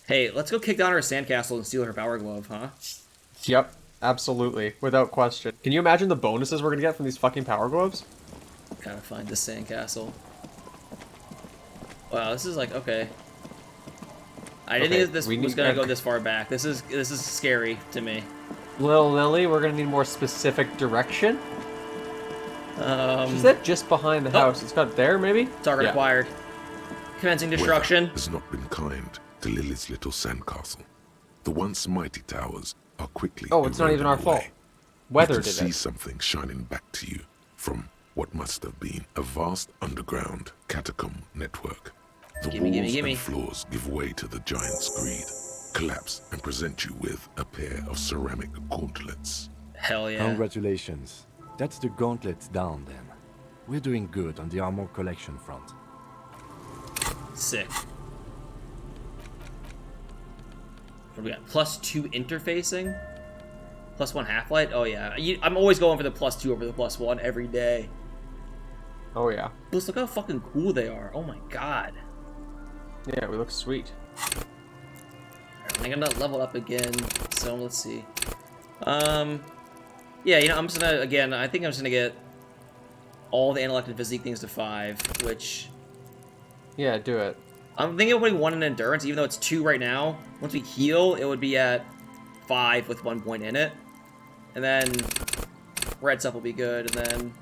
Hey, let's go kick down her sandcastle and steal her power glove, huh? Yep, absolutely, without question. Can you imagine the bonuses we're gonna get from these fucking power globes? Gotta find this sandcastle. Wow, this is like, okay. I didn't Okay, think this we was need gonna go this far back. This is scary to me. Little Lily. We're gonna need more specific direction. She Um, said just behind the oh, house. It's got there, maybe. target Yeah. acquired. Commencing Weather destruction. has not been kind to Lily's little sandcastle. The once mighty towers are quickly Oh, it's not even eroding our fault. away. You Weather can did see it. something shining back to you from what must have been a vast underground catacomb network. The walls and floors give way to the giant's greed, collapse and present you with a pair of ceramic gauntlets. Hell yeah. Congratulations. That's the gauntlets down then. We're doing good on the armor collection front. Sick. What do we got? +2 interfacing? +1 half-light? Oh yeah. I'm always going for the +2 over the +1 every day. Oh yeah. Plus, look how fucking cool they are. Oh my god. Yeah, we look sweet. I think I'm not leveled up again, so let's see. Yeah, you know, I'm just gonna, again, I think I'm just gonna get all the intellect and physique things to 5, which... Yeah, do it. I'm thinking of putting 1 in endurance, even though it's 2 right now. Once we heal, it would be at 5 with 1 point in it. And then red stuff will be good, and then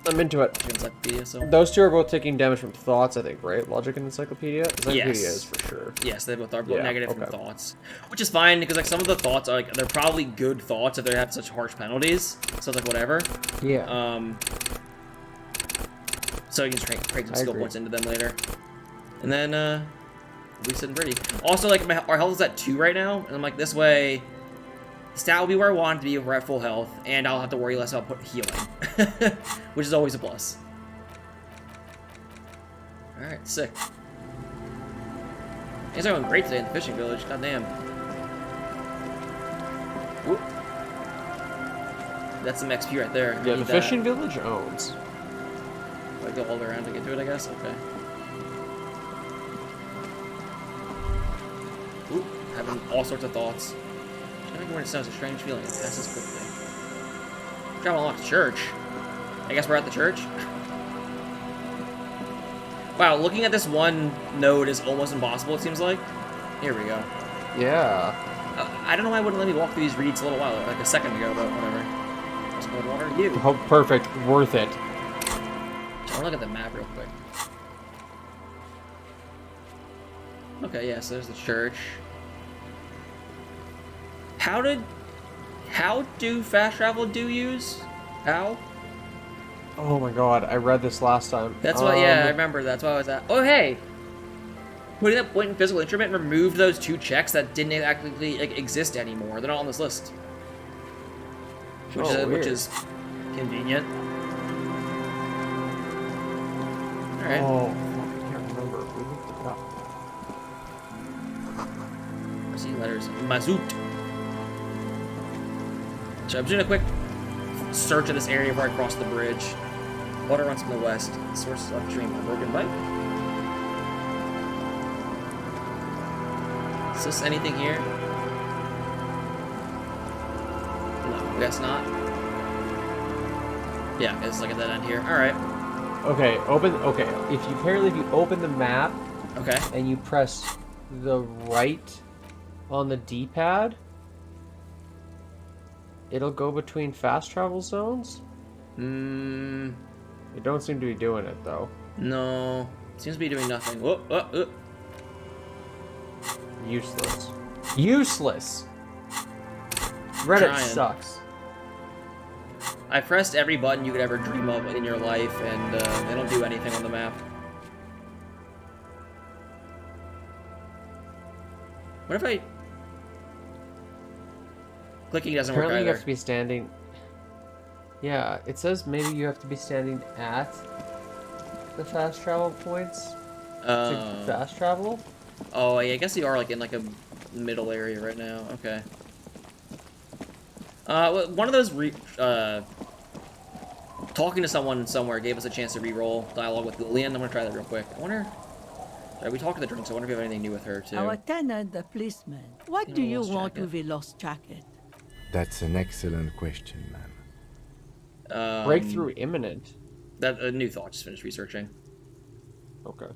I'm into it. encyclopedia, so... Those two are both taking damage from thoughts, I think, right? Logic and encyclopedia? Encyclopedia Yes. is for sure. Yes, they both are Yeah, negative from okay. thoughts. Which is fine, because like some of the thoughts are like, they're probably good thoughts if they have such harsh penalties. So it's like, whatever. Yeah. So you can crank some I skill agree. points into them later. And then, we'll be sitting pretty. Also, like, our health is at 2 right now, and I'm like, this way, stat will be where I want it to be, we're at full health, and I'll have to worry less about healing. Which is always a plus. Alright, sick. Things are going great today in the fishing village, goddamn. Whoop. That's some XP right there. Yeah, the Need fishing village owns. that. I go all the way around to get to it, I guess? Okay. Ooh, having all sorts of thoughts. Traveling where it sounds a strange feeling. It passes quickly. Travel along to church. I guess we're at the church. Wow, looking at this one node is almost impossible, it seems like. Here we go. Yeah. I don't know why it wouldn't let me walk through these reeds a little while, like a second ago, but whatever. Let's go to water you. Oh, perfect. Worth it. I want to look at the map real quick. Okay, yeah, so there's the church. How do fast travel do use? How? Oh my god, I read this last time. That's why, yeah, I remember. That's why I was at. Oh, hey! Putting that point in physical instrument removed those 2 checks that didn't actually like, exist anymore. They're not on this list. Which is convenient. Alright. Oh, fuck, I can't remember. We looked it up. I see letters. Mazout. So I'm just doing a quick search of this area before I cross the bridge. Water runs from the west. Source of upstream. Broken pipe. Is this anything here? No, I guess not. Yeah, it's like at that end here. Alright. Okay, okay, if you open the map Okay. and you press the right on the D-pad, it'll go between fast travel zones? Hmm. You don't seem to be doing it, though. No. Seems to be doing nothing. Whoop, whoop, whoop. Useless. Useless! Reddit Trying. sucks. I pressed every button you could ever dream of in your life, and they don't do anything on the map. What if I... Clicking doesn't work Apparently you either. have to be standing... Yeah, it says maybe you have to be standing at the fast travel points to fast travel. Oh, yeah, I guess you are like in like a middle area right now. Okay. One of those talking to someone somewhere gave us a chance to re-roll dialogue with Lillian. I'm gonna try that real quick. I wonder We talked to the drunk, so I wonder if we have anything new with her, too. Our tenant, the policeman. What do you lost want jacket. with a lost jacket? That's an excellent question, ma'am. Breakthrough imminent. That a new thought. Just finished researching. Okay.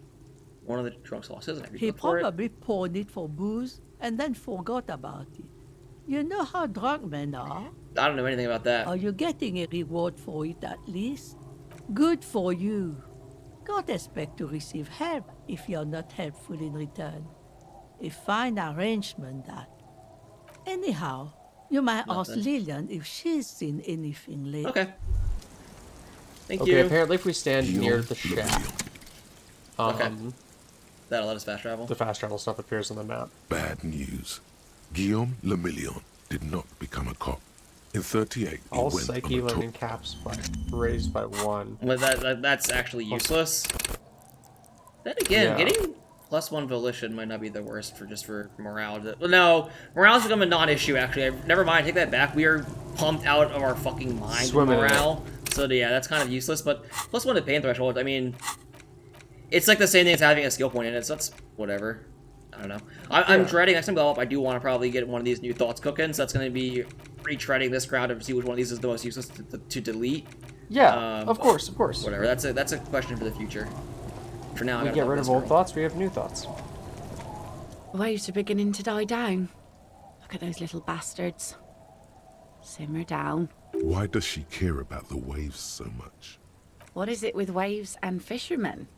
One of the drunks lost his. He probably pawned it for booze and then forgot about it. You know how drunk men are. I don't know anything about that. Are you getting a reward for it at least? Good for you. Don't expect to receive help if you're not helpful in return. A fine arrangement, that. Anyhow, you might ask Lillian if she's seen anything lately. Okay. Thank Okay, you. apparently if we stand near the shack, Okay. That'll let us fast travel. the fast travel stuff appears on the map. Bad news. Guillaume Le Million did not become a cop. In 38, he All went psyche on a learning caps raised by 1. Well, that's actually useless. Then again, Yeah. getting +1 volition might not be the worst for morale. Well, no, morale's become a non-issue. Actually, never mind. Take that back. We are pumped out of our fucking mind with Swimming in morale. So yeah, that's kind of useless. But +1 to pain threshold. I mean, it's like the same thing as having a skill point in it. So that's whatever. I don't know. I'm dreading next time I go up. I do want to probably get one of these new thoughts cooking. So that's going to be retreading this ground to see which one of these is the most useless to delete. Yeah, of course. Whatever. That's a question for the future. For now, I We gotta get love rid this of old girl. thoughts, we have new thoughts. Waves are beginning to die down. Look at those little bastards. Simmer down. Why does she care about the waves so much? What is it with waves and fishermen?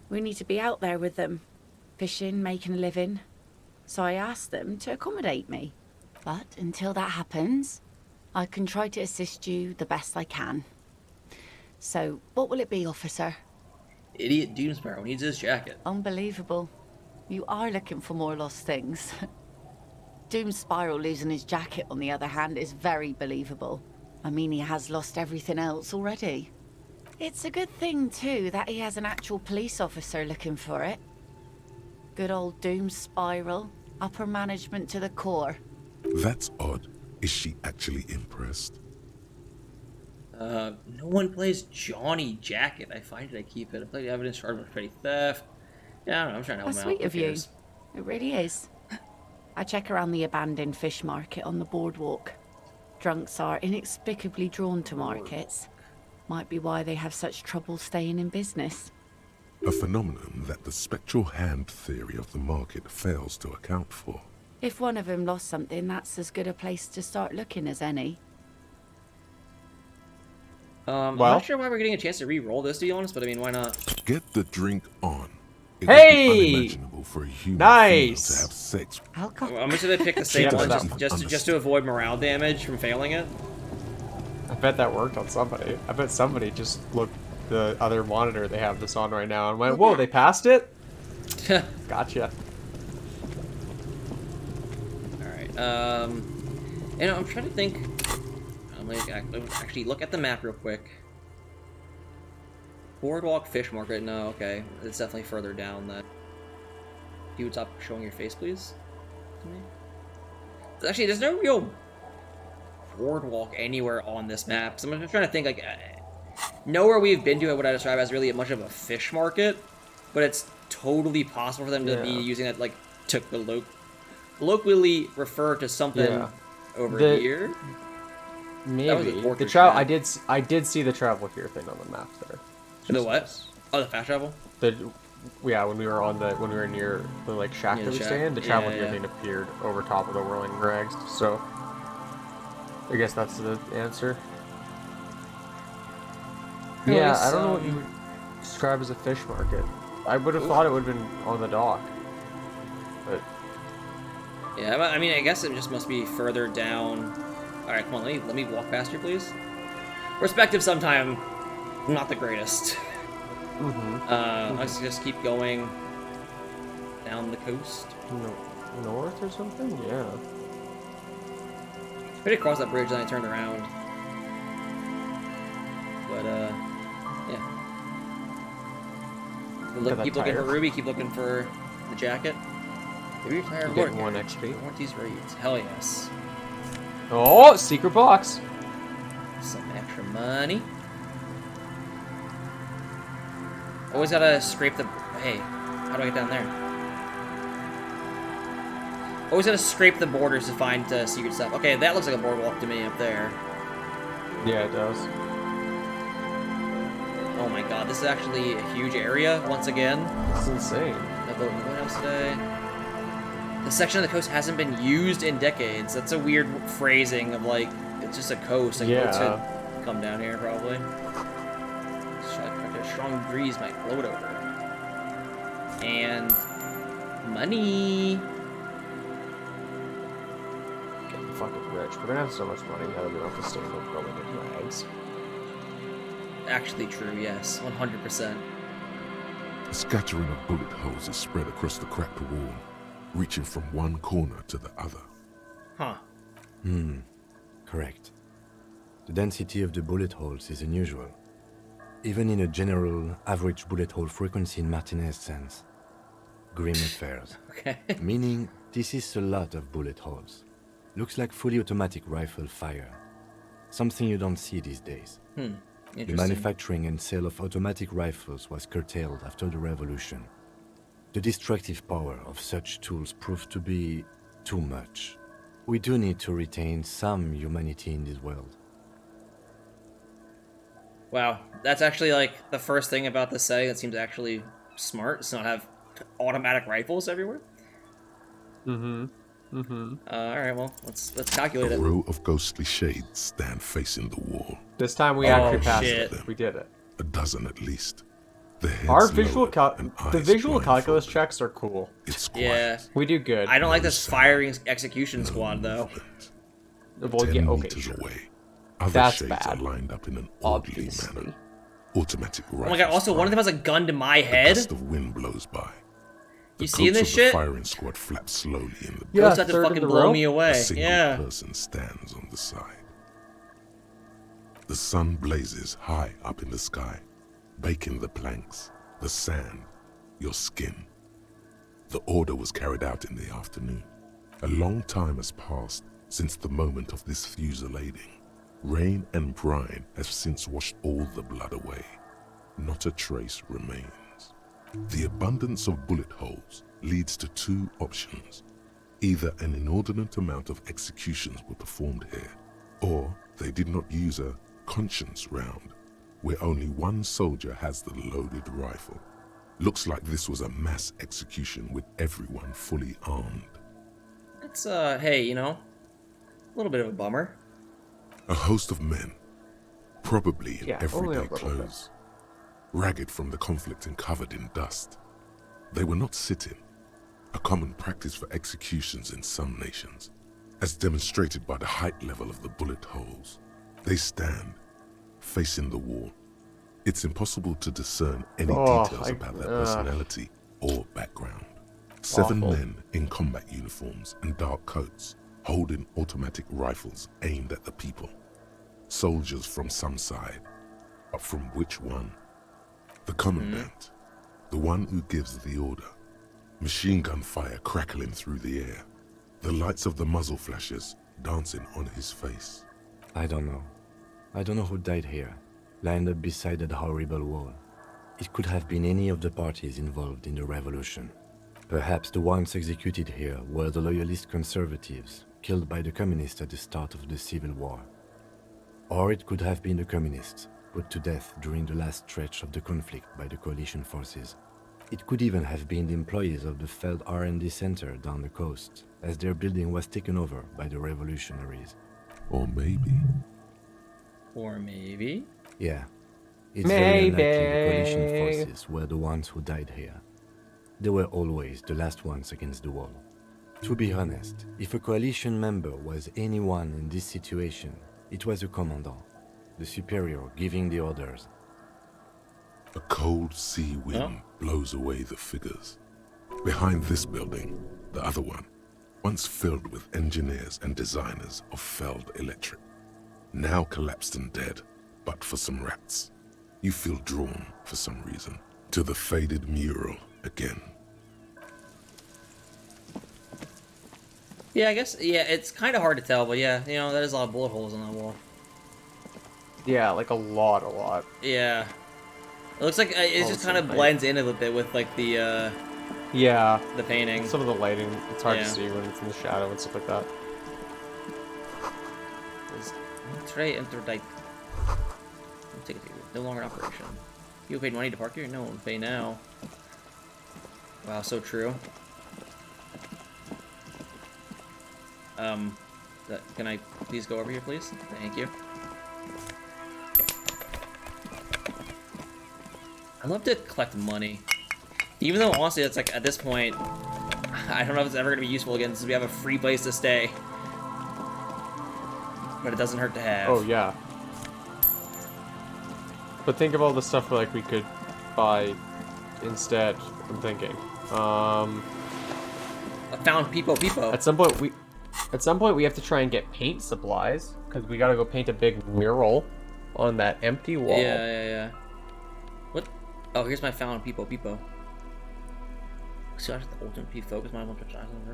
We need to be out there with them, fishing, making a living. So I asked them to accommodate me. But until that happens, I can try to assist you the best I can. So, what will it be, officer? Idiot Doomsparrow needs his jacket. Unbelievable. You are looking for more lost things. Doom Spiral losing his jacket, on the other hand, is very believable. I mean, he has lost everything else already. It's a good thing, too, that he has an actual police officer looking for it. Good old Doom Spiral. Upper management to the core. That's odd. Is she actually impressed? No one plays Johnny Jacket. I find it, I keep it. I play the evidence charged with petty theft. Yeah, I don't know. I'm trying to help How him out. sweet of Who you. cares? It really is. I check around the abandoned fish market on the boardwalk. Drunks are inexplicably drawn to markets. Might be why they have such trouble staying in business. A phenomenon that the spectral hand theory of the market fails to account for. If one of them lost something, that's as good a place to start looking as any. I'm Well- not sure why we're getting a chance to re-roll this, to be honest, but I mean, why not? Get the drink on. It Hey! would be unimaginable for a human Nice! female to have sex. Alcohol. I'm just gonna pick the same Yeah, one that just to avoid morale damage from failing it. I bet that worked on somebody. I bet somebody just looked the other monitor they have this on right now and went, whoa, they passed it? Gotcha. Alright, you know, I'm trying to think. I'm gonna actually look at the map real quick. Boardwalk Fish Market, no, okay. It's definitely further down that. You would stop showing your face, please? To me? Actually, there's no real boardwalk anywhere on this map. So I'm just trying to think, like, nowhere we've been to what I describe as really much of a fish market, but it's totally possible for them to be using that, like, to colloquially refer to something over here. Maybe. the The travel. I did see the travel here thing on the map there. The what? Oh, the fast travel? When we were near the like shack Near that the we shack. stay in, the travel Yeah, here yeah. thing appeared over top of the whirling rags. So I guess that's the answer. Yeah, I don't know what you would describe as a fish market. I would have thought it would have been on the dock. But Yeah, I mean, I guess it just must be further down. Alright, come on, let me walk past you, please. Perspective sometime, not the greatest. Let's just keep going down the coast. north or something? Yeah. I did cross that bridge, then I turned around. But, yeah. at that Keep looking for tire. Ruby, keep looking for the jacket. Maybe your tire Getting 1 XP. I want these raids. Hell yes. Oh, secret box. Some extra money. Always gotta scrape the Hey, how do I get down there? Always gotta scrape the borders to find secret stuff. Okay, that looks like a boardwalk to me up there. Yeah, it does. Oh my god, this is actually a huge area once again. It's insane. What else today? The section of the coast hasn't been used in decades. That's a weird phrasing of like, it's just a coast. Like, boats could come down here probably. A strong breeze might blow it over. And money. Getting fucking rich. We're gonna have so much money now that we don't have to stay in the building with rags. Actually true, yes. 100%. A scattering of bullet holes is spread across the cracked wall, reaching from one corner to the other. Huh. Correct. The density of the bullet holes is unusual. Even in a general average bullet hole frequency in Martinez sense. Grim affairs. Okay. Meaning, this is a lot of bullet holes. Looks like fully automatic rifle fire. Something you don't see these days. The manufacturing and sale of automatic rifles was curtailed after the revolution. The destructive power of such tools proved to be too much. We do need to retain some humanity in this world. Wow, that's actually like the first thing about this setting that seems actually smart. It's not have automatic rifles everywhere. All right, well, let's calculate A it. row of ghostly shades stand facing the wall. This time we actually passed shit. it. We did it. A dozen at least. The heads Our visual lowered and the eyes visual calculus blindfolded. checks are cool. It's quiet. Yeah, We do good. I don't like this firing execution squad though. Well, 10 yeah, okay, meters sure. away, other That's shades bad. are lined up in an orderly Obviously. manner. Automatic Oh rifles. my god! Also, one of them has a gun to my A head. gust of wind blows by. The You seeing coats this of shit? The firing squad flaps slowly in the Yeah, Ghost had to third in fucking the blow row. me A away. single Yeah. person stands on the side. The sun blazes high up in the sky, baking the planks, the sand, your skin. The order was carried out in the afternoon. A long time has passed since the moment of this fusillading. Rain and brine have since washed all the blood away. Not a trace remains. The abundance of bullet holes leads to two options. Either an inordinate amount of executions were performed here, or they did not use a conscience round, where only one soldier has the loaded rifle. Looks like this was a mass execution with everyone fully armed. It's hey, you know, a little bit of a bummer. A host of men, probably in Yeah, only a everyday little bit. clothes, ragged from the conflict and covered in dust. They were not sitting, a common practice for executions in some nations, as demonstrated by the height level of the bullet holes. They stand, facing the wall. It's impossible to discern any details about their personality or background. 7 Awful. men in combat uniforms and dark coats, holding automatic rifles aimed at the people. Soldiers from some side, but from which one? The commandant, the one who gives the order. Machine gun fire crackling through the air, the lights of the muzzle flashes dancing on his face. I don't know. I don't know who died here, lined up beside that horrible wall. It could have been any of the parties involved in the revolution. Perhaps the ones executed here were the loyalist conservatives, killed by the communists at the start of the Civil War. Or it could have been the communists, put to death during the last stretch of the conflict by the coalition forces. It could even have been the employees of the failed R&D center down the coast, as their building was taken over by the revolutionaries. Or maybe Or maybe. Yeah, it's very Maybe. unlikely the coalition forces were the ones who died here. They were always the last ones against the wall. To be honest, if a coalition member was anyone in this situation, it was a commandant, the superior giving the orders. a cold sea wind blows away the figures. Behind this building, the other one, once filled with engineers and designers of Feld Electric, now collapsed and dead, but for some rats. You feel drawn, for some reason, to the faded mural again. Yeah, I guess, yeah, it's kind of hard to tell, but yeah, you know, there's a lot of bullet holes on that wall. Yeah, like a lot. Yeah. It looks like it just kind of blends in a little bit with like the yeah, the painting. some of the lighting. It's hard Yeah. to see when it's in the shadow and stuff like that. Trey Interdite. Take it. No longer in operation. You paid money to park here? No one pay now. Wow, so true. Can I please go over here, please? Thank you. I'd love to collect money. Even though, honestly, it's like, at this point, I don't know if it's ever going to be useful again since we have a free place to stay. But it doesn't hurt to have. Oh, yeah. But think of all the stuff like we could buy instead, I'm thinking. I found Peepo. At some point we have to try and get paint supplies, because we gotta go paint a big mural on that empty wall. Yeah. What? Oh, here's my found Peepo. So I have the ultimate P focus.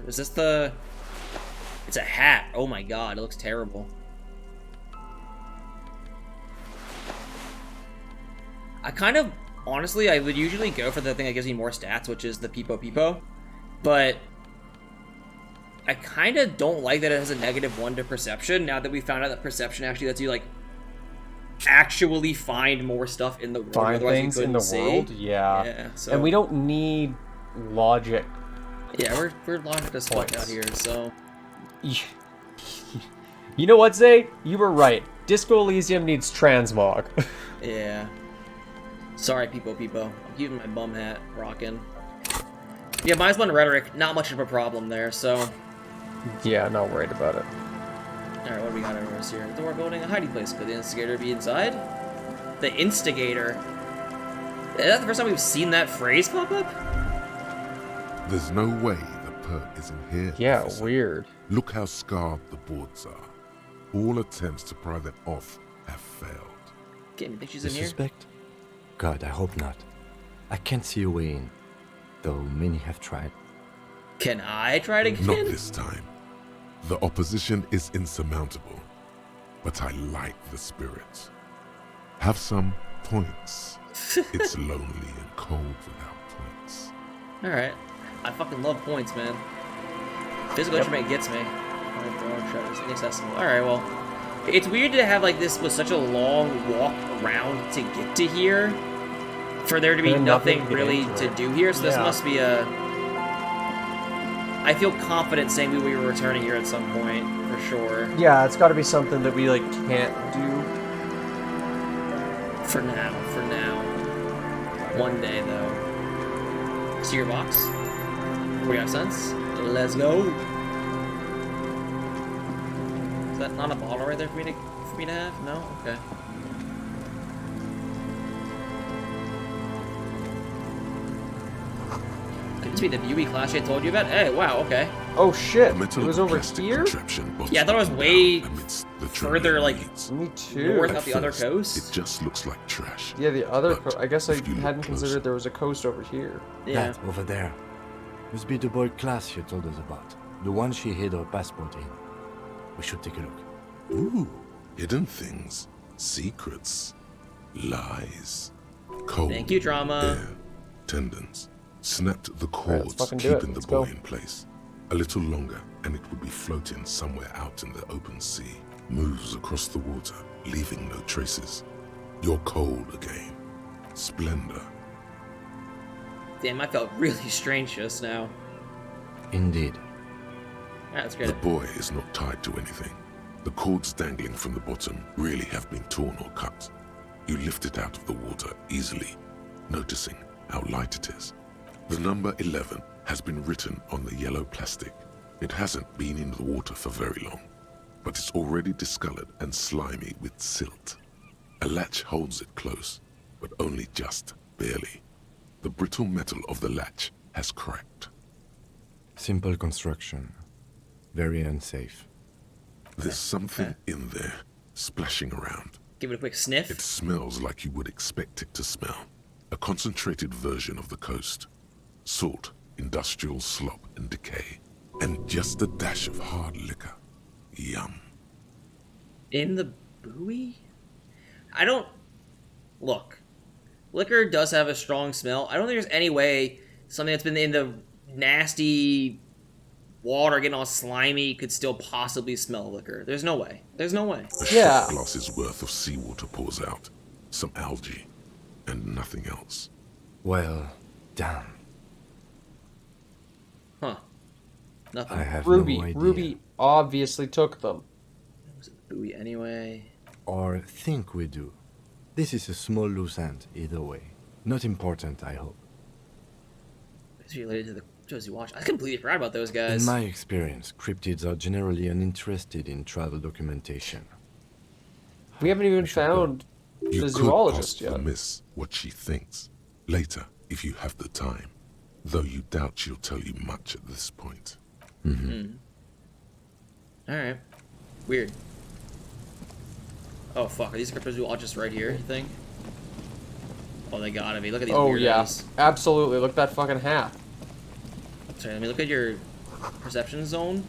Is this the? It's a hat. Oh my god, it looks terrible. I kind of, honestly, I would usually go for the thing that gives me more stats, which is the Peepo. But I kind of don't like that it has a -1 to perception. Now that we found out that perception actually lets you like actually find more stuff in the world. Find things in the world, yeah. So, and we don't need logic. Yeah, we're logic as fuck out here. So you know what, Zay? You were right. Disco Elysium needs transmog. yeah. Sorry, Peepo. I'm keeping my bum hat rocking. Yeah, -1 rhetoric, not much of a problem there. So yeah, not worried about it. Alright, what do we got over us here? The door building a hiding place. Could the instigator be inside? The instigator? Is that the first time we've seen that phrase pop up? There's no way the perk isn't here. Yeah, officer. weird. Look how scarred the boards are. All attempts to pry them off have failed. Can you think she's The in here? suspect? God, I hope not. I can't see a way in, though many have tried. Can I try it again? Not this time. The opposition is insurmountable, but I like the spirit. Have some points. It's lonely and cold without points. Alright. I fucking love points, man. Physical instrument gets me. Inaccessible. Alright, well. It's weird to have like this with such a long walk around to get to here. For there to be nothing really to do here, so this must be a... I feel confident saying we were returning here at some point, for sure. Yeah, it's gotta be something that we like can't do. For now. One day, though. See your box? We have sense? Let's go! Is that not a bottle right there for me to have? No? Okay. Could this be the beauty clash I told you about? Hey, wow, okay. Oh shit! A metal It was over plastic here? contraption boxed Yeah, I thought it was up and way down amidst the further, trembling like, weeds. Me too. north At up the other first, coast? It just looks like trash. Yeah, the other. But I guess I if you look hadn't closer- considered there was a coast over here. Yeah. That over there must be the boy class you told us about. The one she hid her passport in. We should take a look. Ooh, hidden things, secrets, lies, cold Thank you, drama. air, tendons. Snapped the let's cords, fucking do it. keeping the Let's boy go. in place. A little longer, and it would be floating somewhere out in the open sea. Moves across the water, leaving no traces. You're cold again. Splendor. Damn, I felt really strange just now. Indeed. Alright, that's The good. boy is not tied to anything. The cords dangling from the bottom really have been torn or cut. You lift it out of the water easily, noticing how light it is. The number 11 has been written on the yellow plastic. It hasn't been in the water for very long, but it's already discolored and slimy with silt. A latch holds it close, but only just barely. The brittle metal of the latch has cracked. Simple construction. Very unsafe. There's something in there, splashing around. Give it a quick sniff. It smells like you would expect it to smell. A concentrated version of the coast. Salt, industrial slop and decay. And just a dash of hard liquor. Yum. In the buoy? I don't... Look. liquor does have a strong smell. I don't think there's any way something that's been in the nasty water getting all slimy could still possibly smell liquor. There's no way. There's no way. A Yeah. shot glass's worth of seawater pours out. Some algae. And nothing else. Well, damn. Huh. Nothing. I have Ruby. no idea. Ruby obviously took them. Was it the buoy anyway? Or think we do. This is a small loose end, either way. Not important, I hope. It's related to the shows you watch. I completely forgot about those guys. In my experience, cryptids are generally uninterested in travel documentation. We haven't even found You the could zoologist ask the yet. miss what she thinks. Later, if you have the time. Though you doubt she'll tell you much at this point. Alright. Weird. Oh fuck, are these cryptozoologists right here, you think? Oh, they gotta be. Look at these Oh weirdos. yeah, absolutely. Look at that fucking hat. Sorry, let me look at your perception zone.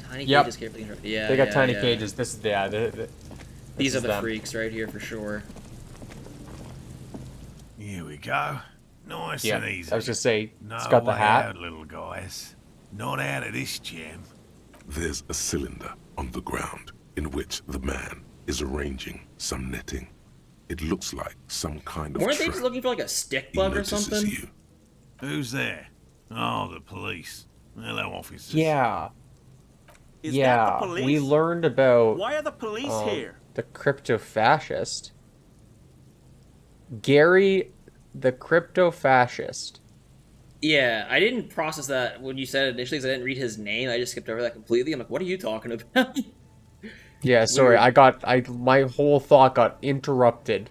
Tiny Yep. cages carefully. Yeah, They got yeah, tiny yeah. cages. This is These this are is the them. freaks right here for sure. Here we go. Nice Yeah, and easy. I was just say No it's got the way hat. out, little guys. Not out of this jam. There's a cylinder on the ground in which the man is arranging some netting. It looks like some kind of Weren't they trap. just looking for like a stick He bug or notices something? you. Who's there? Oh, the police. Hello, officers. Yeah, Is yeah. that the police? We learned about Why are the police here? the crypto-fascist. Gary, the crypto-fascist. Yeah, I didn't process that when you said it initially because I didn't read his name. I just skipped over that completely. I'm like, what are you talking about? Yeah, sorry. Weird. My whole thought got interrupted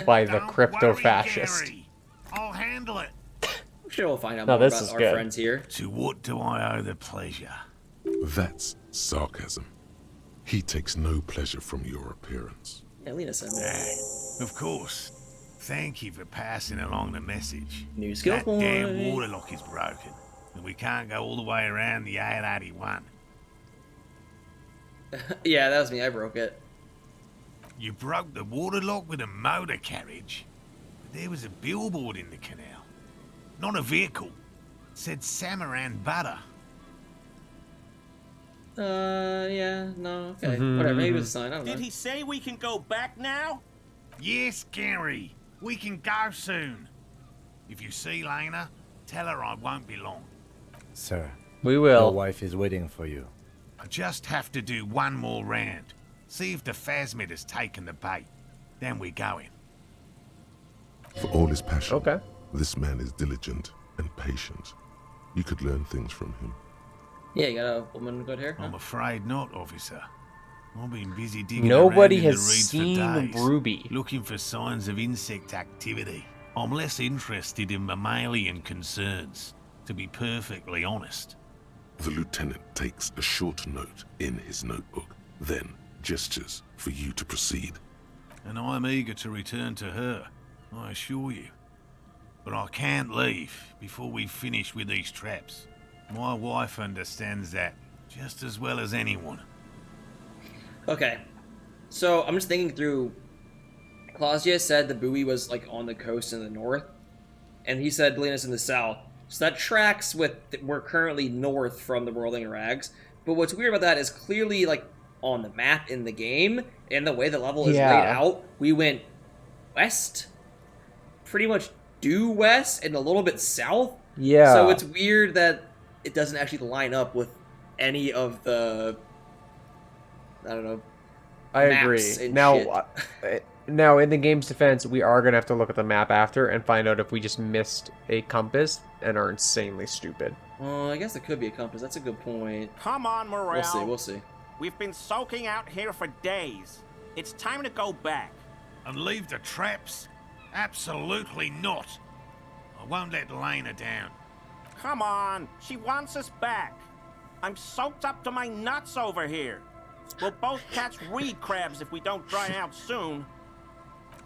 by the Don't crypto-fascist. worry, Gary. I'll handle it. I'm sure we'll find out No, more this about is our good. friends here. To what do I owe the pleasure? That's sarcasm. He takes no pleasure from your appearance. Yeah, Lena sent me. Of course. Thank you for passing along the message. New skill That damn point. water lock is broken, and we can't go all the way around the 881. Yeah, that was me. I broke it. You broke the water lock with a motor carriage? There was a billboard in the canal. Not a vehicle. It said Samaran Butter. Yeah, no, okay. Whatever, maybe it was a sign. I don't know. Did he say we can go back now? Yes, Gary. We can go soon. If you see Lena, tell her I won't be long. Sir, We your will. wife is waiting for you. I just have to do one more round. See if the Phasmid has taken the bait. Then we're going. For all his passion, Okay. this man is diligent and patient. You could learn things from him. Yeah, you got a woman with good hair? Huh? I'm afraid not, officer. I've been busy digging Nobody around in has the reeds seen for days, Ruby. looking for signs of insect activity. I'm less interested in mammalian concerns, to be perfectly honest. The lieutenant takes a short note in his notebook, then gestures for you to proceed. And I'm eager to return to her, I assure you. But I can't leave before we finish with these traps. My wife understands that just as well as anyone. Okay. So, I'm just thinking through... Claudia said the buoy was, like, on the coast in the north. And he said Lena's in the south. So that tracks with... We're currently north from the Whirling Rags. But what's weird about that is clearly, like, on the map in the game, and the way the level is Yeah. laid out, we went west, pretty much due west, and a little bit south. Yeah. So it's weird that it doesn't actually line up with any of the... I don't know. I maps agree. and Now, shit. now in the game's defense, we are gonna have to look at the map after and find out if we just missed a compass and are insanely stupid. Well, I guess it could be a compass. That's a good point. Come on, Morale. We'll see, we'll see. We've been soaking out here for days. It's time to go back. And leave the traps? Absolutely not. I won't let Lena down. Come on, she wants us back. I'm soaked up to my nuts over here. We'll both catch reed crabs if we don't dry out soon.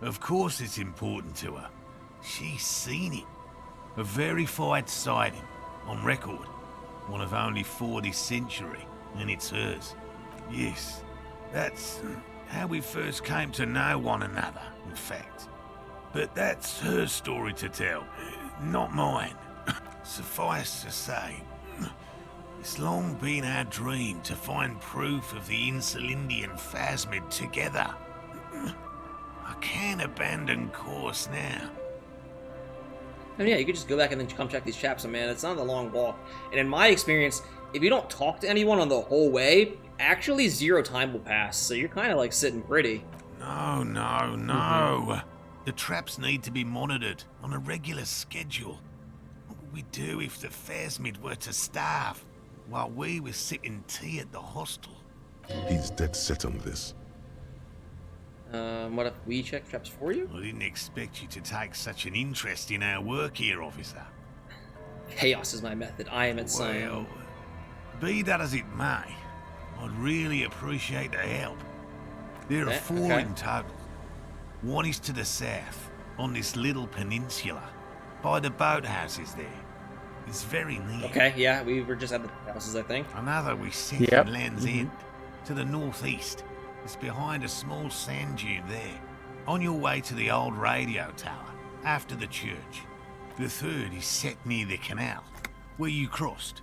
Of course it's important to her. She's seen it. A verified sighting, on record. One of only 40th century, and it's hers. Yes, that's how we first came to know one another, in fact. But that's her story to tell, not mine. Suffice to say, it's long been our dream to find proof of the Insulindian phasmid together. I can't abandon course now. I mean, yeah, you could just go back and then come check these chaps, and man, it's not a long walk. And in my experience, if you don't talk to anyone on the whole way, actually 0 time will pass, so you're kind of like sitting pretty. No. The traps need to be monitored on a regular schedule. What would we do if the phasmid were to starve while we were sipping tea at the hostel? He's dead set on this. What if we check traps for you? I didn't expect you to take such an interest in our work here, officer. Chaos is my method. I am insane. Well, be that as it may, I'd really appreciate the help. There are 4 in total. One is to the south, on this little peninsula, by the boathouses there. It's very near. Okay, yeah, we were just at the houses, I think. Another we set in Land's End, to the northeast. It's behind a small sand dune there, on your way to the old radio tower, after the church. The third is set near the canal, where you crossed,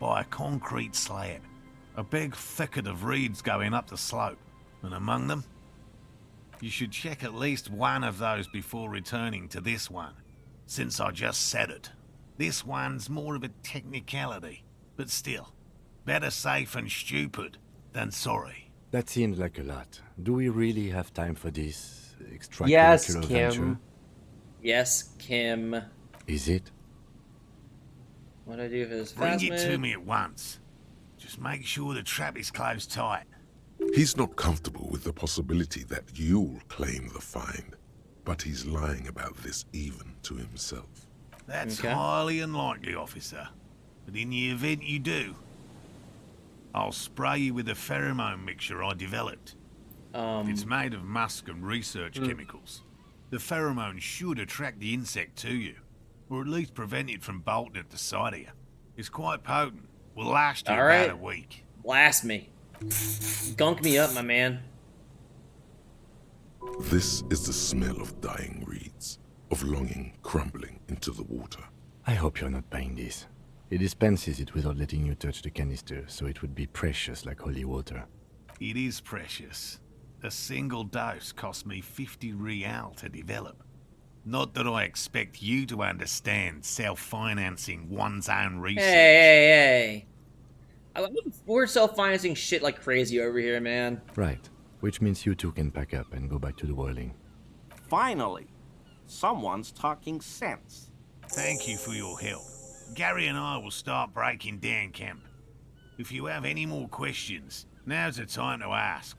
by a concrete slab. A big thicket of reeds going up the slope, and among them, you should check at least one of those before returning to this one, since I just said it. This one's more of a technicality, but still, better safe and stupid than sorry. That seems like a lot. Do we really have time for this extracurricular Yes, Kim. venture? Yes, Kim. Is it? What do I do for this Bring it to phasmid? me at once. Just make sure the trap is closed tight. He's not comfortable with the possibility that you'll claim the find, but he's lying about this even to himself. That's Okay. highly unlikely, officer. But in the event you do, I'll spray you with a pheromone mixture I developed. It's made of musk and research chemicals. The pheromone should attract the insect to you, or at least prevent it from bolting at the sight of you. It's quite potent. Will last you All about right. a week. Blast me. Gunk me up, my man. This is the smell of dying reeds, of longing crumbling into the water. I hope you're not buying this. He dispenses it without letting you touch the canister, so it would be precious like holy water. It is precious. A single dose cost me 50 real to develop. Not that I expect you to understand self-financing one's own research. Hey. We're self-financing shit like crazy over here, man. Right. Which means you two can pack up and go back to the whirling. Finally, someone's talking sense. Thank you for your help. Gary and I will start breaking down camp. If you have any more questions, now's the time to ask.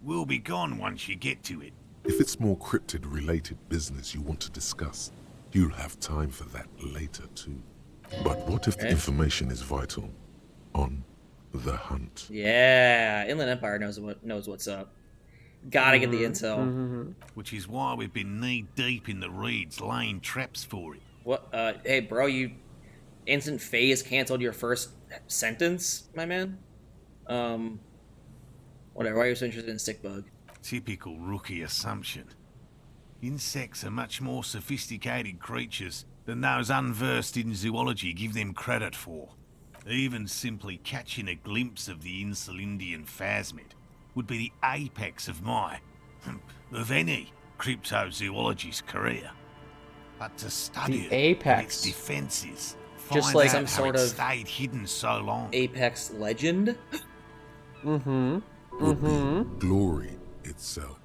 We'll be gone once you get to it. If it's more cryptid-related business you want to discuss, you'll have time for that later too. But what if the information is vital? On the hunt. Yeah, Inland Empire knows what's up. Gotta get the intel. Which is why we've been knee-deep in the reeds laying traps for it. What? Hey, bro, you instant phase canceled your first sentence, my man. Whatever. Why are you so interested in stick bug? Typical rookie assumption. Insects are much more sophisticated creatures than those unversed in zoology give them credit for. Even simply catching a glimpse of the Insulindian phasmid would be the apex of of any cryptozoologist's career. But to study The it, apex. its defenses, Just find like out some how sort it of stayed hidden so long. Apex Legend? Would be glory itself.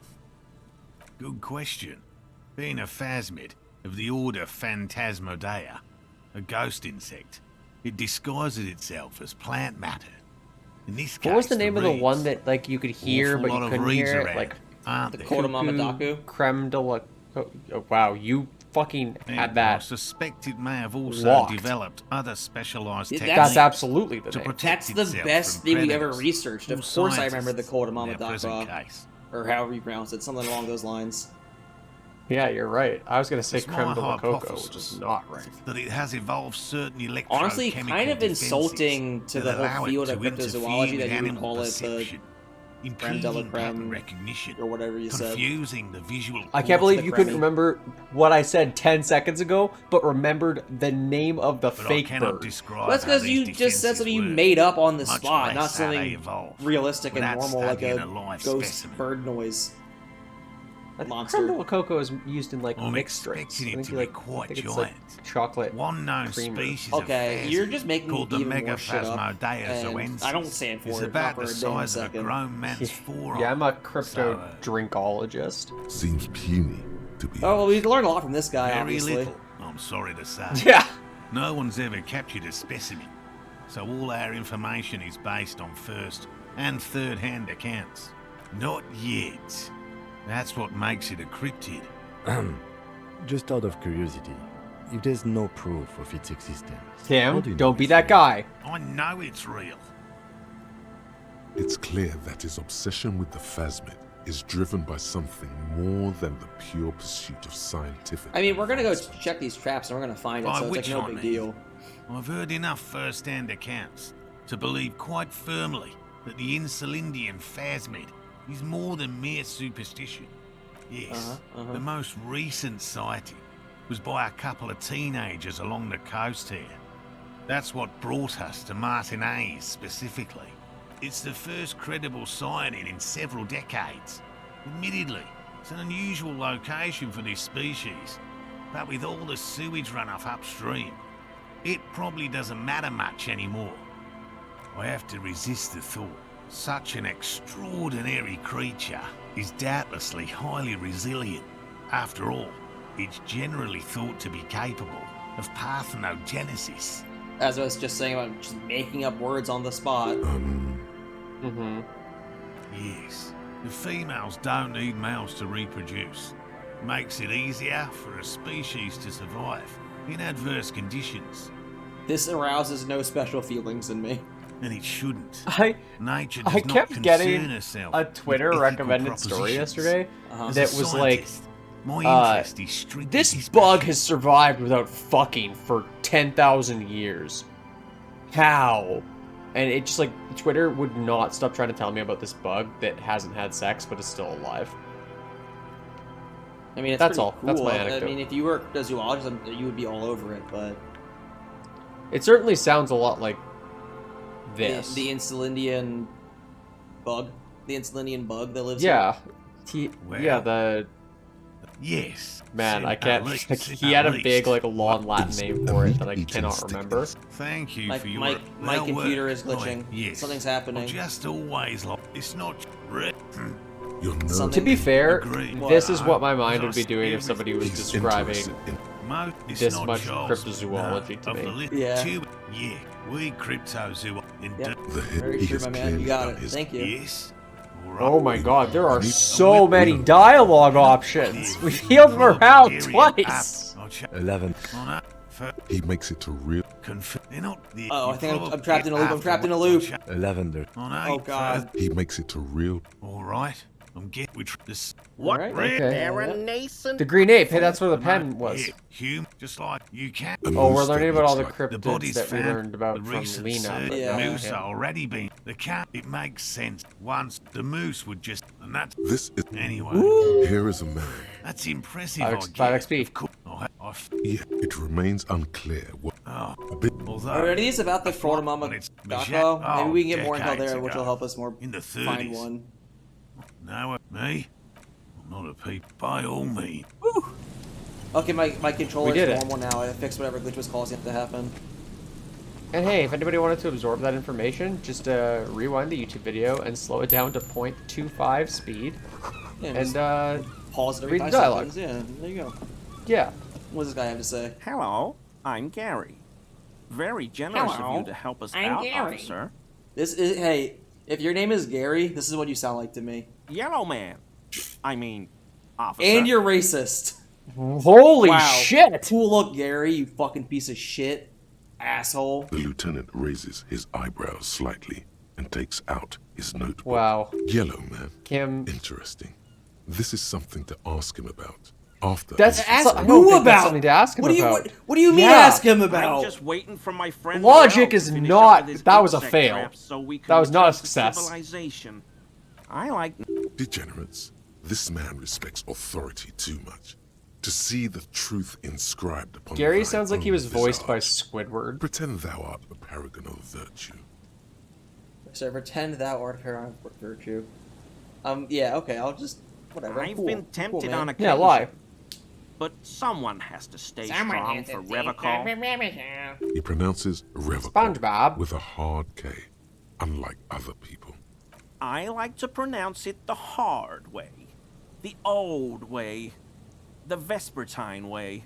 Good question. Being a phasmid of the order Phantasmodea, a ghost insect, it disguises itself as plant matter. In this case, What was the name of the reeds. one that like you could hear Awful but lot you of couldn't reeds hear it? around, Like aren't The there? Kodamamadaku? creme de la. Oh, wow, you fucking And had I that. suspect it may have also locked. developed other specialized That's- techniques That's absolutely the to name. protect That's the itself best from thing we ever predators researched. Of or course I remember the scientists in their present Kodamamadaku. case. Or however you pronounce it. Something along those lines. Yeah, you're right. I was gonna say It's my creme de la coco, which hypothesis is not right. that it has evolved certain electrochemical Honestly, kind of defenses insulting to that the whole allow it field to of interfere cryptozoology with that you would animal call it the perception. impeding pattern recognition, or whatever you said. confusing the visual. I can't believe you couldn't creme. remember what I said 10 seconds ago, but remembered the name of the But fake I cannot bird. describe Well, that's how because these you just said defenses something you work, made up on the much spot, not less how they something evolve, realistic and without normal like studying a live ghost specimen. bird noise. I think Monster. creme de la coco is used in like I'm mixed drinks. expecting I it think to you, be like, quite I think it's giant. like chocolate. One known creamer. species Okay, of you're phasmid, just making me called the even more shit up, Megaphasmodeus and I don't stand for is it, about not the for a damn size of a second. grown man's forearm. Yeah, I'm a crypto So, drinkologist. Seems puny, to be Oh, well, honest. we learned a lot from this guy, very obviously. little, I'm sorry to say. Yeah. No one's ever captured a specimen, so all our information is based on first and third-hand accounts. Not yet. That's what makes it a cryptid. Just out of curiosity, if there's no proof of its existence, how Tim, do you know don't be it's that real? guy. I know it's real. It's clear that his obsession with the phasmid is driven by something more than the pure pursuit of scientific. I mean, we're gonna go advancement. check these traps and we're gonna find it, By so it's like which no I big mean, deal. I've heard enough first-hand accounts to believe quite firmly that the Insulindian phasmid is more than mere superstition. Yes, the most recent sighting was by a couple of teenagers along the coast here. That's what brought us to Martinez specifically. It's the first credible sighting in several decades. Admittedly, it's an unusual location for this species, but with all the sewage runoff upstream, it probably doesn't matter much anymore. I have to resist the thought. Such an extraordinary creature is doubtlessly highly resilient. After all, it's generally thought to be capable of parthenogenesis. As I was just saying about just making up words on the spot. Mm-hmm. Yes, the females don't need males to reproduce. Makes it easier for a species to survive in adverse conditions. This arouses no special feelings in me. And it shouldn't. Nature I does not kept concern getting herself a with Twitter ethical recommended story propositions. yesterday As that a was like, scientist, my interest is strictly this dispassionate. bug has survived without fucking for 10,000 years. How? And it just like, Twitter would not stop trying to tell me about this bug that hasn't had sex but is still alive. I mean, it's That's pretty all. That's cool. my I anecdote. mean, if you were a cryptozoologist, you would be all over it, but It certainly sounds a lot like this. the Insulindian bug, that lives yeah. Well, Yeah, the... Yes. Man, I At can't... least, Like, he had a at big, least. like, long Latin name for it that I Eating cannot stick remember. is- Thank you My, for your my well computer work. is glitching. Yes. Something's happening. I've just always like it's not Your nerve Something- To be fair, Agreed. this is what my Well, mind would be doing if everything somebody was He's describing... interested in this much cryptozoology to me. Yeah. Yeah, we cryptozoology. Yep. the hit Very he true, has my man. clearly You got done it. his Thank you. Yes. All right. Oh my god, there are We- so we- many we- dialogue options! We healed morale twice! 11. He makes it to real. They're not the. Oh, I think I'm trapped in a loop. I'm trapped in a loop. Lavender. Oh, God. He makes it to real. All right. I'm getting with this. What? Alright, okay. They're a nascent. The green ape, hey, that's where the pen was. Yeah, Hume, just like you can. A Oh, we're moose that learning about all the looks like- The cryptids body's that we found, learned about the from recent Lena. search, but Yeah. the not moose him. are already been. The cat. It makes sense. Once the moose would just. And that's This is. anyway. Here is a man. That's impressive. 5 I XP. guess. Of course. Yeah, it remains unclear what. Oh, A bit. although. Are these about the I thought Mama when it's Gakko? Majet- Maybe we can get more info decades there, which will ago, help us more in the find 30s. one. No, me? I'm not a peep. By all means. Okay, my controller We did is it. normal now. I fixed whatever glitch was causing it to happen. And hey, if anybody wanted to absorb that information, just rewind the YouTube video and slow it down to 0.25 speed. Yeah, And, just pause it every read 5 the dialogue. seconds. Yeah, there you go. yeah. What does this guy have to say? Hello, I'm Gary. Very generous of you to help us out, officer. This is hey. If your name is Gary, this is what you sound like to me. Yellow man. I mean, officer. And you're racist. Holy Wow. shit! Cool look, Gary. You fucking piece of shit, asshole. The lieutenant raises his eyebrows slightly and takes out his notebook. Wow. Yellow man. Kim, Interesting. This is something to ask him about. After that's his- Ask I don't who think that's about? something to ask him What do you about. what do you mean? Yeah. Ask him I'm about? just waiting for my friend. Logic Morel to is finish not- up with his that was a insect fail. traps so we can That was not a return to success. civilization. I like... Degenerates, this man respects authority too much. To see the truth inscribed upon Gary thine sounds like he own was voiced by visage. Squidward. Pretend thou art a paragon of virtue. So pretend thou art her on virtue. Yeah, okay, I'll just... Whatever. I've Cool. been tempted Cool, on man. occasion. Yeah, lie. But someone has to stay strong for Revocol. He pronounces Revocol SpongeBob. with a hard K, unlike other people. I like to pronounce it the hard way. The old way. The Vespertine way.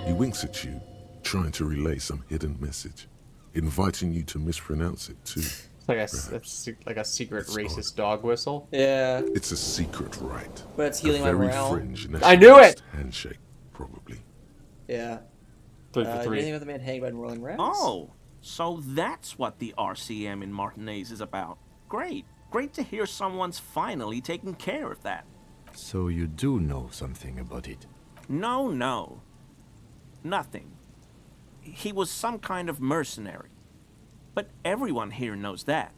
He winks at you, trying to relay some hidden message, inviting you to mispronounce it too. It's like a secret racist dog whistle. Yeah, It's a secret rite. but it's healing my a very morale. fringe I knew it! handshake, probably. Yeah. 3 for You 3. anything with the man hanging by rolling rags? Oh, so that's what the RCM in Martinez is about. Great. Great to hear someone's finally taking care of that. So you do know something about it? No. Nothing. He was some kind of mercenary. But everyone here knows that.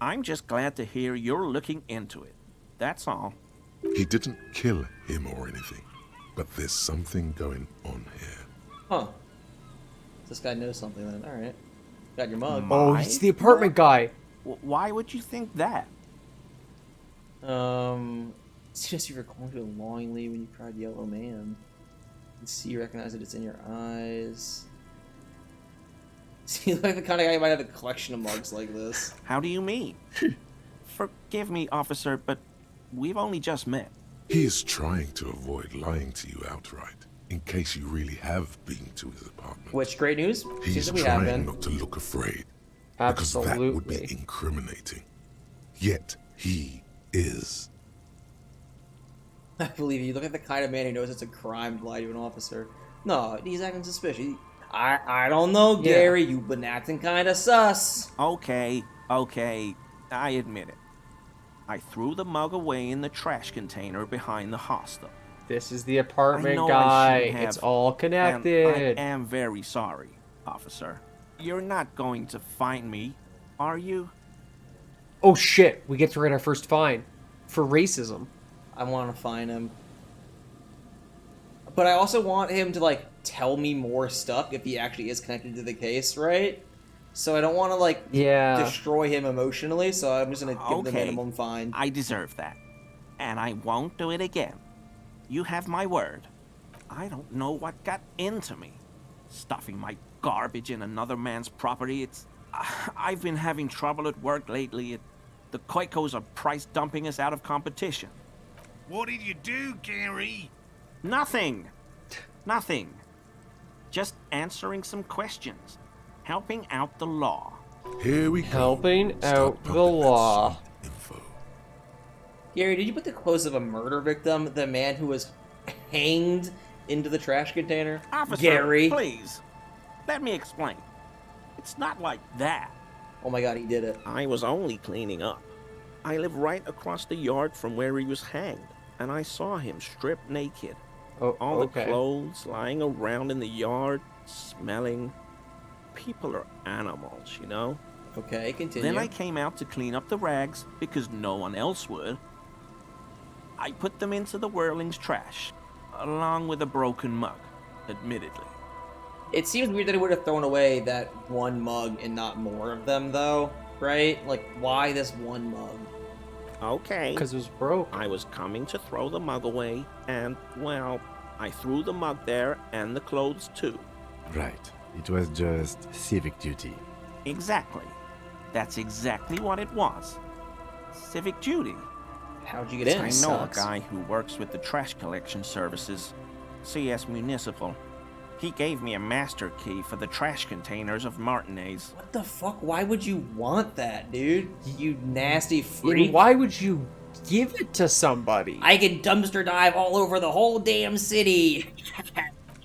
I'm just glad to hear you're looking into it. That's all. He didn't kill him or anything, but there's something going on here. Huh. This guy knows something then. Alright. Got your mug. Oh, he's the apartment guy. Why would you think that? It's just you recall to longingly when you cried yellow man. You see, you recognize it, it's in your eyes. See, like the kind of guy who might have a collection of mugs like this. How do you mean? Forgive me, officer, but we've only just met. He is trying to avoid lying to you outright, in case you really have been to his apartment. Which, great news. He's Seems that we have trying been. not to look afraid, because that would be Absolutely. incriminating. Yet he is. I believe you. Look at the kind of man who knows it's a crime to lie to an officer. No, he's acting suspicious. I don't know, Yeah. Gary. You've been acting kind of sus. Okay, I admit it. I threw the mug away in the trash container behind the hostel. This is the I apartment know I guy. shouldn't have, It's all and connected. I am very sorry, officer. You're not going to find me, are you? Oh shit, we get to write our first fine. For racism. I want to find him. But I also want him to, like, tell me more stuff if he actually is connected to the case, right? So I don't want to, like, Yeah. destroy him emotionally, so I'm just going to give the Okay. minimum fine. I deserve that. And I won't do it again. You have my word. I don't know what got into me. Stuffing my garbage in another man's property, I've been having trouble at work lately. The Koikos are price dumping us out of competition. What did you do, Gary? Nothing. Just answering some questions. Helping out the law. Here we go. Helping Start out the pumping that law. sweet info. Gary, did you put the clothes of a murder victim, the man who was hanged, into the trash container? Officer, Gary. please. Let me explain. It's not like that. Oh my god, he did it. I was only cleaning up. I live right across the yard from where he was hanged, and I saw him stripped naked. Oh, All okay. the clothes lying around in the yard, smelling. People are animals, you know? Okay, continue. Then I came out to clean up the rags because no one else would. I put them into the Whirling's trash, along with a broken mug, admittedly. It seems weird that he would have thrown away that one mug and not more of them, though, right? Like, why this one mug? Okay. Because it was broke. I was coming to throw the mug away, and, well, I threw the mug there and the clothes too. Right. It was just civic duty. Exactly. That's exactly what it was. Civic duty. How'd you get in? I know Sucks. a guy who works with the trash collection services, CS Municipal. He gave me a master key for the trash containers of Martinez. What the fuck? Why would you want that, dude? You nasty freak. And why would you give it to somebody? I can dumpster dive all over the whole damn city.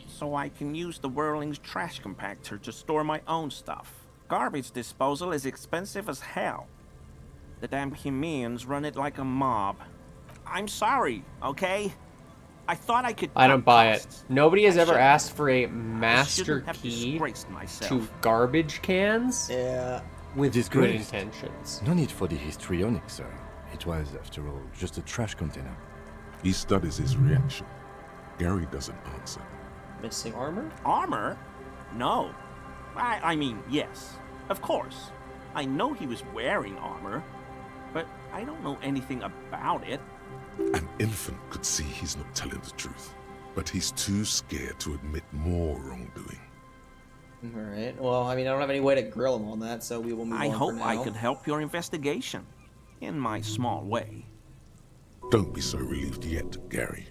So I can use the Whirling's trash compactor to store my own stuff. Garbage disposal is expensive as hell. The damn Hemians run it like a mob. I'm sorry, okay? I thought I could. I don't cut buy it. costs. Nobody has I ever shouldn't- asked for a I master shouldn't have key disgraced myself. to garbage cans Yeah. with good Disgraced. intentions. No need for the histrionic, sir. It was, after all, just a trash container. He studies his reaction. Gary doesn't answer. Missing armor? Armor? No. I mean, yes. Of course. I know he was wearing armor, but I don't know anything about it. An infant could see he's not telling the truth, but he's too scared to admit more wrongdoing. Alright, well, I mean, I don't have any way to grill him on that, so we will move on I hope for now. I could help your investigation, in my small way. Don't be so relieved yet, Gary.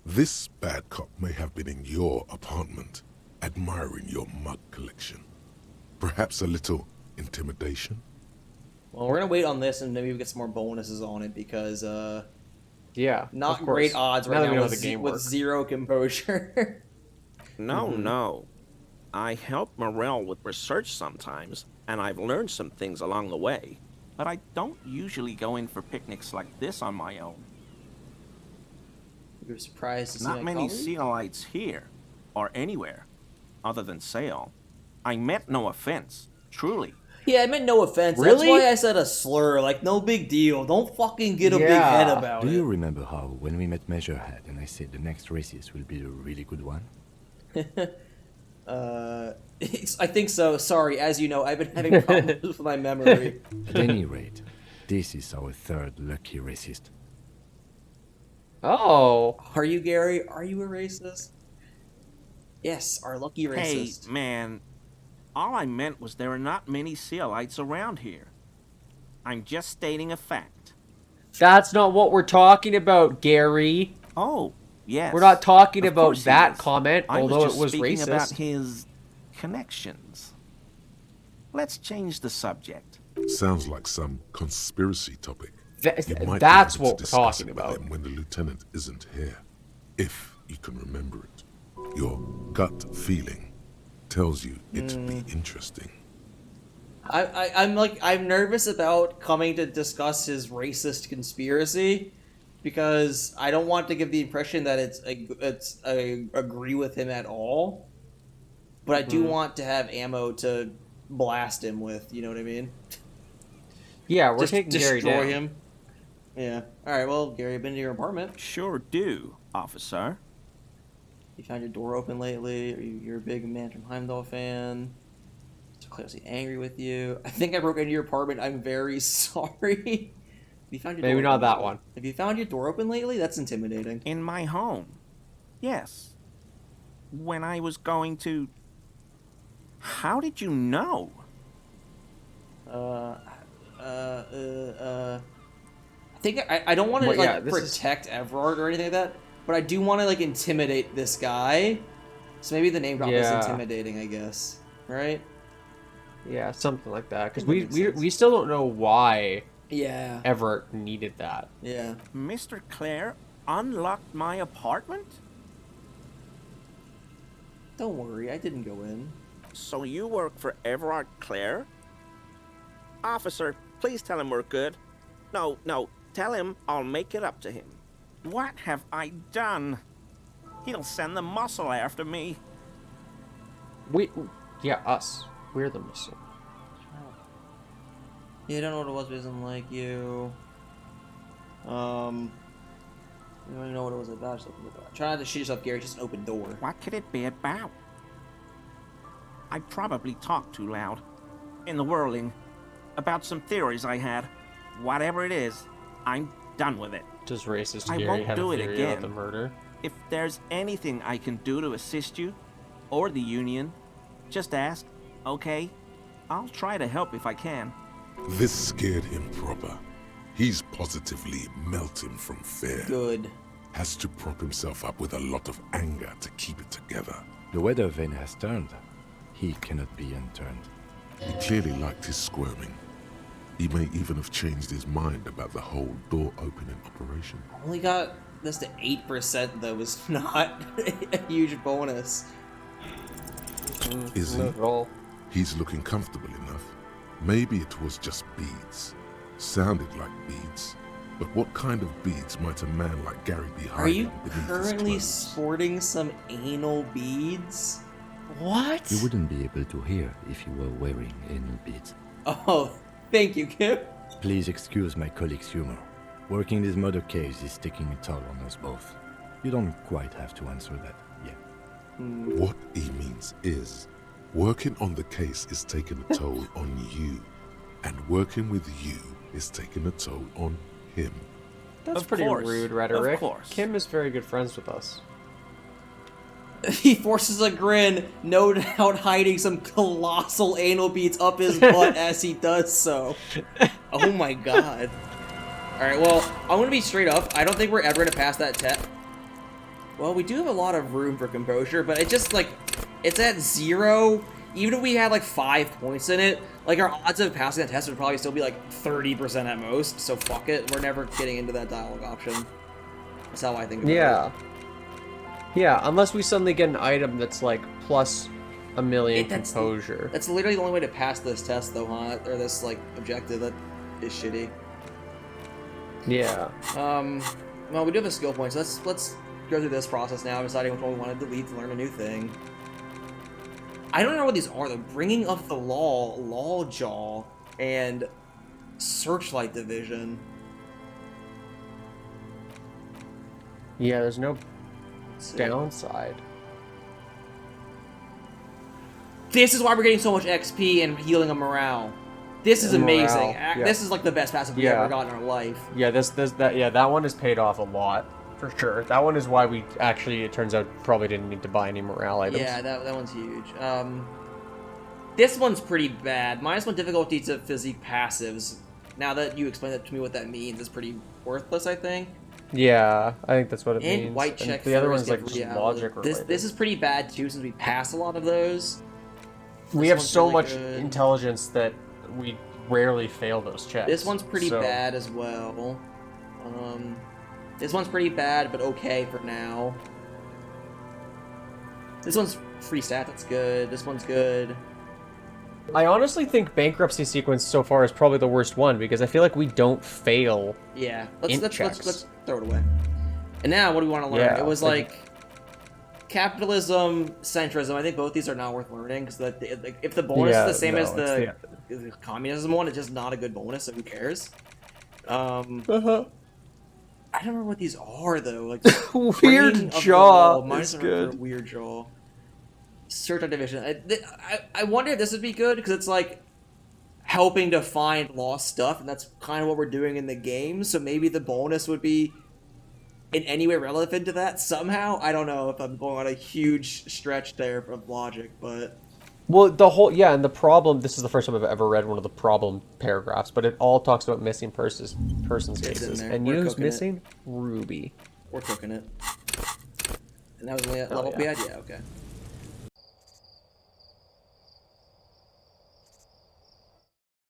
This bad cop may have been in your apartment, admiring your mug collection. Perhaps a little intimidation? Well, we're gonna wait on this and maybe we get some more bonuses on it because, Yeah, not of course. great odds Now right that we now know with, the game with works. 0 composure. No. I help Morel with research sometimes, and I've learned some things along the way. But I don't usually go in for picnics like this on my own. You're surprised to see Not my many colleague? Sealites here, or anywhere, other than Sale. I meant no offense, truly. Yeah, I meant no offense. Really? That's why I said a slur. Like, no big deal. Don't fucking get a big Yeah. head about Do it. you remember how, when we met Measurehead and I said the next racist will be the really good one? I think so. Sorry, as you know, I've been having problems with my memory. At any rate, this is our third lucky racist. Oh. Are you, Gary? Are you a racist? Yes, our lucky racist. Hey, man, all I meant was there are not many Sealites around here. I'm just stating a fact. That's not what we're talking about, Gary. Oh, yes. We're not talking Of about course he that is. comment, I although just it was speaking racist. about his connections. Let's change the subject. Sounds like some conspiracy topic. You might be That's able to what we're discuss talking it with about. him when the lieutenant isn't here, if you can remember it. Your gut feeling tells you it'd be interesting. I'm nervous about coming to discuss his racist conspiracy because I don't want to give the impression that I agree with him at all. But I do want to have ammo to blast him with. You know what I mean? Yeah, we're Just taking Gary destroy down. him. Yeah. All right. Well, Gary, I've been to your apartment. Sure do, officer. You found your door open lately? You're a big Man from Heimdall fan? So clearly angry with you. I think I broke into your apartment. I'm very sorry. Have you found your Maybe door not open that lately? one. Have you found your door open lately? That's intimidating. In my home. Yes. When I was going to... How did you know? I think I don't want to Well, yeah, this is- protect Everard or anything like that, but I do want to like intimidate this guy. So maybe the name drop is Yeah. intimidating, I guess. Right? Yeah, something like that. Because That makes sense. we still don't know why Yeah. Everett needed that. Yeah. Mr. Clare unlocked my apartment? Don't worry, I didn't go in. So you work for Everard Clare? Officer, please tell him we're good. No, tell him I'll make it up to him. What have I done? He'll send the muscle after me. Us. We're the missile. Yeah, I don't know what it was because I'm like you. I don't even know what it was about. Just open the door. Try not to shoot yourself, Gary. Just an open door. What could it be about? I probably talked too loud. In the whirling. About some theories I had. Whatever it is, I'm done with it. Does racist I Gary won't have do a it theory again. about the murder? If there's anything I can do to assist you, or the Union, just ask, okay? I'll try to help if I can. This scared him proper. He's positively melting from fear. Good. Has to prop himself up with a lot of anger to keep it together. The weather vane has turned. He cannot be unturned. He clearly liked his squirming. He may even have changed his mind about the whole door opening operation. Only got this to 8% though. Was not a huge bonus. Is he? Not at all. He's looking comfortable enough. Maybe it was just beads. Sounded like beads. But what kind of beads might a man like Gary be hiding Are you beneath his currently clothes? sporting some anal beads? What? You wouldn't be able to hear if you were wearing anal beads. Oh, thank you, Kip. Please excuse my colleague's humor. Working this murder case is taking a toll on us both. You don't quite have to answer that yet. What he means is, working on the case is taking a toll on you, and working with you is taking a toll on him. That's Of pretty course, rude rhetoric. of course. Kim is very good friends with us. He forces a grin, no doubt hiding some colossal anal beads up his butt as he does so. Oh my god. Alright, well, I'm gonna be straight up. I don't think we're ever gonna pass that test. Well, we do have a lot of room for composure, but it just, like, it's at 0. Even if we had, like, 5 points in it, like, our odds of passing that test would probably still be, like, 30% at most, so fuck it. We're never getting into that dialogue option. That's how I think about it. Yeah. Yeah, unless we suddenly get an item that's, like, plus a million composure. That's literally the only way to pass this test, though, huh? Or this, like, objective that is shitty. Yeah. Well, we do have a skill point, so let's go through this process now, deciding which one we want to delete to learn a new thing. I don't know what these are, though. Bringing up the law, Lawjaw, and Searchlight Division. Yeah, there's no downside. This is why we're getting so much XP and healing of morale. This is amazing. Morale, yeah. This is like the best passive we've ever got in our life. Yeah, that one has paid off a lot, for sure. That one is why we actually, it turns out, probably didn't need to buy any morale items. Yeah, that one's huge. This one's pretty bad. -1 difficulty to physique passives. Now that you explained that to me what that means, it's pretty worthless, I think. Yeah, I think that's what it means. And white check the other one's first, like get just reality. logic related. This is pretty bad too, since we passed a lot of those. We This have one's so really much good. intelligence that we rarely fail those checks. This one's pretty so- bad as well. This one's pretty bad, but okay for now. This one's free stat, that's good. This one's good. I honestly think bankruptcy sequence so far is probably the worst one because I feel like we don't fail. Yeah, Int let's checks. throw it away. And now, what do we want to learn? Yeah, It was like- like capitalism, centrism. I think both these are not worth learning because if the bonus Yeah, is the same no, as it's the communism one, it's just not a good bonus. So who cares? I don't remember what these are though. Like Weird Brain of the jaw Law, is for good. Weird jaw. Search on division. I wonder if this would be good because it's like helping to find lost stuff, and that's kind of what we're doing in the game. So maybe the bonus would be in any way relevant to that somehow. I don't know if I'm going on a huge stretch there of logic, but Well, and the problem, this is the first time I've ever read one of the problem paragraphs, but it all talks about missing persons in cases. there. And We're you know who's cooking it. missing? Ruby. we're cooking it. And that was only at Oh, level yeah. B idea. Okay.